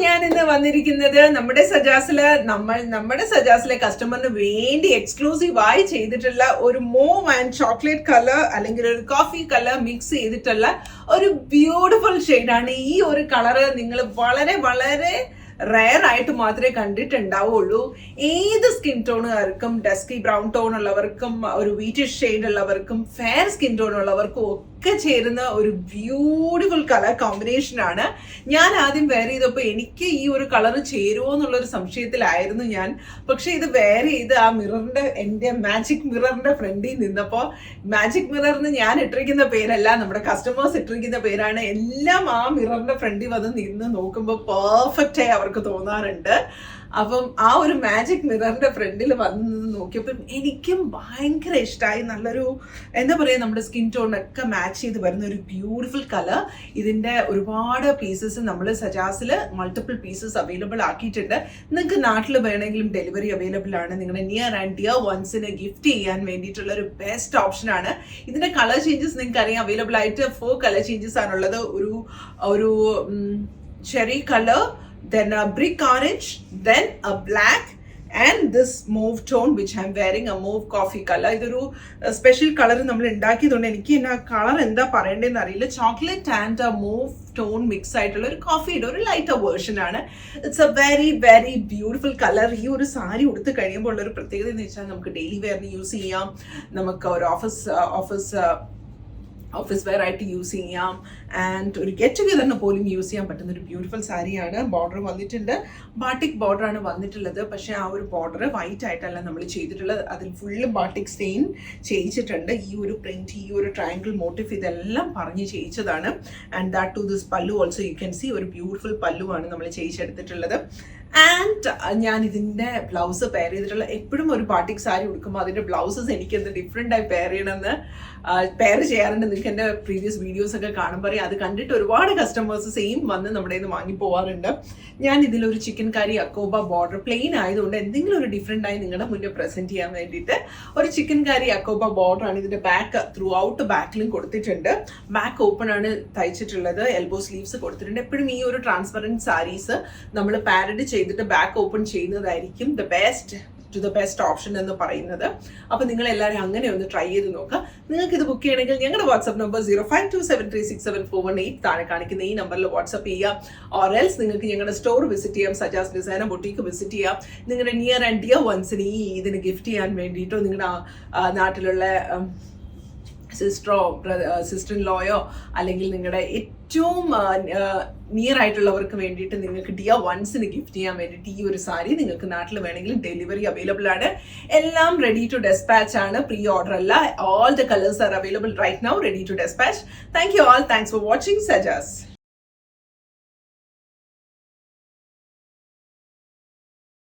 ഞാൻ ഇന്ന് വന്നിരിക്കുന്നത് നമ്മുടെ സജാസിലെ കസ്റ്റമറിന് വേണ്ടി എക്സ്ക്ലൂസീവ് ആയി ചെയ്തിട്ടുള്ള ഒരു മോവ് ആൻഡ് ചോക്ലേറ്റ് കളർ അല്ലെങ്കിൽ ഒരു കോഫി കളർ മിക്സ് ചെയ്തിട്ടുള്ള ഒരു ബ്യൂട്ടിഫുൾ ഷെയ്ഡാണ്. ഈ ഒരു കളർ നിങ്ങൾ വളരെ വളരെ റയർ ആയിട്ട് മാത്രമേ കണ്ടിട്ടുണ്ടാവുള്ളൂ. ഏത് സ്കിൻ ടോണുകാർക്കും, ഡസ്കി ബ്രൗൺ ടോൺ ഉള്ളവർക്കും, ഒരു വീറ്റിഷ് ഷെയ്ഡ് ഉള്ളവർക്കും, ഫെയർ സ്കിൻ ടോൺ ഉള്ളവർക്കും ഒക്കെ ചേരുന്ന ഒരു ബ്യൂട്ടിഫുൾ കളർ കോമ്പിനേഷൻ ആണ്. ഞാൻ ആദ്യം വെയർ ചെയ്തപ്പോൾ എനിക്ക് ഈ ഒരു കളർ ചേരുമോ എന്നുള്ളൊരു സംശയത്തിലായിരുന്നു ഞാൻ. പക്ഷെ ഇത് വെയർ ചെയ്ത് ആ എൻ്റെ മാജിക് മിററിന്റെ ഫ്രണ്ടിൽ നിന്നപ്പോൾ, മാജിക് മിററിന് ഞാൻ ഇട്ടിരിക്കുന്ന പേരല്ല, നമ്മുടെ കസ്റ്റമേഴ്സ് ഇട്ടിരിക്കുന്ന പേരാണ്. എല്ലാം ആ മിററിന്റെ ഫ്രണ്ടിൽ വന്ന് നിന്ന് നോക്കുമ്പോൾ പെർഫെക്റ്റ് ആയി അവർക്ക് തോന്നാറുണ്ട്. അപ്പം ആ ഒരു മാജിക് മിററിന്റെ ഫ്രണ്ടിൽ വന്ന് നോക്കിയപ്പം എനിക്കും ഭയങ്കര ഇഷ്ടമായി. നല്ലൊരു എന്താ പറയുക, നമ്മുടെ സ്കിൻ ടോണൊക്കെ മാച്ച് ചെയ്ത് വരുന്ന ഒരു ബ്യൂട്ടിഫുൾ കളർ. ഇതിന്റെ ഒരുപാട് പീസസ് നമ്മൾ സജാസിൽ മൾട്ടിപ്പിൾ പീസസ് അവൈലബിൾ ആക്കിയിട്ടുണ്ട്. നിങ്ങൾക്ക് നാട്ടിൽ വേണമെങ്കിലും ഡെലിവറി അവൈലബിൾ ആണ്. നിങ്ങളുടെ നിയർ ആൻഡ് ഡിയർ വൺസിന് ഗിഫ്റ്റ് ചെയ്യാൻ വേണ്ടിയിട്ടുള്ള ഒരു ബെസ്റ്റ് ഓപ്ഷൻ ആണ്. ഇതിന്റെ കളർ ചേഞ്ചസ് നിങ്ങൾക്ക് അറിയാം, അവൈലബിൾ ആയിട്ട് 4 കളർ ചേഞ്ചസ് ആണുള്ളത്. ഒരു cherry colour, then a brick orange, then a black, and this mauve tone which I'm wearing, a mauve coffee color. ഇതൊരു സ്പെഷ്യൽ കളർ നമ്മൾ ഉണ്ടാക്കിയതുകൊണ്ട് എനിക്ക് ആ കളർ എന്താ പറയേണ്ടതെന്ന് അറിയില്ല. Chocolate and move tone mix ആയിട്ടുള്ള ഒരു കോഫിയുടെ ഒരു ലൈറ്റർ വേർഷൻ ആണ്. It's A very very beautiful colour. ഈ ഒരു സാരി ഉടുത്ത് കഴിയുമ്പോൾ ഉള്ള ഒരു പ്രത്യേകത എന്ന് വെച്ചാൽ നമുക്ക് ഡെയിലി വെയറിന് യൂസ് ചെയ്യാം, നമുക്ക് ഒരു ഓഫീസ് വെയർ ആയിട്ട് യൂസ് ചെയ്യാം, ആൻഡ് ഒരു ഗെറ്റ് ടുഗദറിന് പോലും യൂസ് ചെയ്യാൻ പറ്റുന്ന ഒരു ബ്യൂട്ടിഫുൾ സാരിയാണ്. ബോർഡർ വന്നിട്ടുണ്ട്, ബാട്ടിക് ബോർഡറാണ് വന്നിട്ടുള്ളത്. പക്ഷേ ആ ഒരു ബോർഡർ വൈറ്റ് ആയിട്ടല്ല നമ്മൾ ചെയ്തിട്ടുള്ളത്, അതിൽ ഫുള്ള് ബാട്ടിക് സ്റ്റെയിൻ ചെയ്യിച്ചിട്ടുണ്ട്. ഈ ഒരു പ്രിന്റ്, ഈ ഒരു ട്രയാങ്കിൾ മോട്ടീഫ്, ഇതെല്ലാം പറഞ്ഞ് ചെയ്യിച്ചതാണ്. ആൻഡ് ദാറ്റ് ടു ദിസ് പല്ലു ഓൾസോ യു ക്യാൻ സി, ഒരു ബ്യൂട്ടിഫുൾ പല്ലുവാണ് നമ്മൾ ചെയ്യിച്ചെടുത്തിട്ടുള്ളത്. ആൻഡ് ഞാൻ ഇതിൻ്റെ ബ്ലൗസ് പെയർ ചെയ്തിട്ടുള്ള, എപ്പോഴും ഒരു ബാട്ടിക് സാരി ഉടുക്കുമ്പോൾ അതിൻ്റെ ബ്ലൗസസ് എനിക്ക് എന്ത് ഡിഫറെൻ്റ് ആയി പെയർ ചെയ്യണമെന്ന് പെയർ ചെയ്യാറുണ്ട്. നിങ്ങൾക്ക് എൻ്റെ പ്രീവിയസ് വീഡിയോസ് ഒക്കെ കാണുമ്പോൾ അറിയാം. അത് കണ്ടിട്ട് ഒരുപാട് കസ്റ്റമേഴ്സ് സെയിം വന്ന് നമ്മുടെ നിന്ന് വാങ്ങി പോകാറുണ്ട്. ഞാൻ ഇതിലൊരു ചിക്കൻ കറി അക്കോബ ബോർഡർ പ്ലെയിൻ ആയതുകൊണ്ട് എന്തെങ്കിലും ഒരു ഡിഫറെൻ്റ് ആയി നിങ്ങളുടെ മുന്നിൽ പ്രസന്റ് ചെയ്യാൻ വേണ്ടിയിട്ട് ഒരു ചിക്കൻ കറി അക്കോബ ബോർഡർ ആണ്. ഇതിൻ്റെ ബാക്ക് ത്രൂ ഔട്ട് ബാക്കിലും കൊടുത്തിട്ടുണ്ട്. ബാക്ക് ഓപ്പൺ ആണ് തയ്ച്ചിട്ടുള്ളത്, എൽബോ സ്ലീവ്സ് കൊടുത്തിട്ടുണ്ട്. എപ്പോഴും ഈ ഒരു ട്രാൻസ്പെറൻറ്റ് സാരീസ് നമ്മൾ പാരഡ് ചെയ്തിട്ട് ബാക്ക് ഓപ്പൺ ചെയ്യുന്നതായിരിക്കും ദ ബെസ്റ്റ് ഓപ്ഷൻ എന്ന് പറയുന്നത്. അപ്പോൾ നിങ്ങൾ എല്ലാവരും അങ്ങനെ ഒന്ന് ട്രൈ ചെയ്ത് നോക്കുക. നിങ്ങൾക്ക് ഇത് ബുക്ക് ചെയ്യണമെങ്കിൽ ഞങ്ങളുടെ വാട്സ്ആപ്പ് നമ്പർ 0527367418 താഴെ കാണിക്കുന്ന ഈ നമ്പറിൽ വാട്സ്ആപ്പ് ചെയ്യാം. ഓർ എൽസ് നിങ്ങൾക്ക് ഞങ്ങളുടെ സ്റ്റോർ വിസിറ്റ് ചെയ്യാം, സജാസ് ഡിസൈനർ ബൊട്ടീക്ക് വിസിറ്റ് ചെയ്യാം. നിങ്ങളുടെ നിയർ ആൻഡ് ഡിയർ വൺസിന് ഇതിന് ഗിഫ്റ്റ് ചെയ്യാൻ വേണ്ടിയിട്ടോ, നിങ്ങളുടെ നാട്ടിലുള്ള സിസ്റ്റർ ഇൻ ലോയോ അല്ലെങ്കിൽ നിങ്ങളുടെ ഏറ്റവും നിയർ ആയിട്ടുള്ളവർക്ക് വേണ്ടിയിട്ട് നിങ്ങൾക്ക് ഡിയർ വൺസിന് ഗിഫ്റ്റ് ചെയ്യാൻ വേണ്ടിയിട്ട് ഈ ഒരു സാരി നിങ്ങൾക്ക് നാട്ടിൽ വേണമെങ്കിൽ ഡെലിവറി അവൈലബിൾ ആണ്. എല്ലാം റെഡി ടു ഡെസ്പാച്ച് ആണ്, പ്രീ ഓർഡർ അല്ല. All the colours are available right now, ready to despatch. Thank you all. Thanks for watching such as.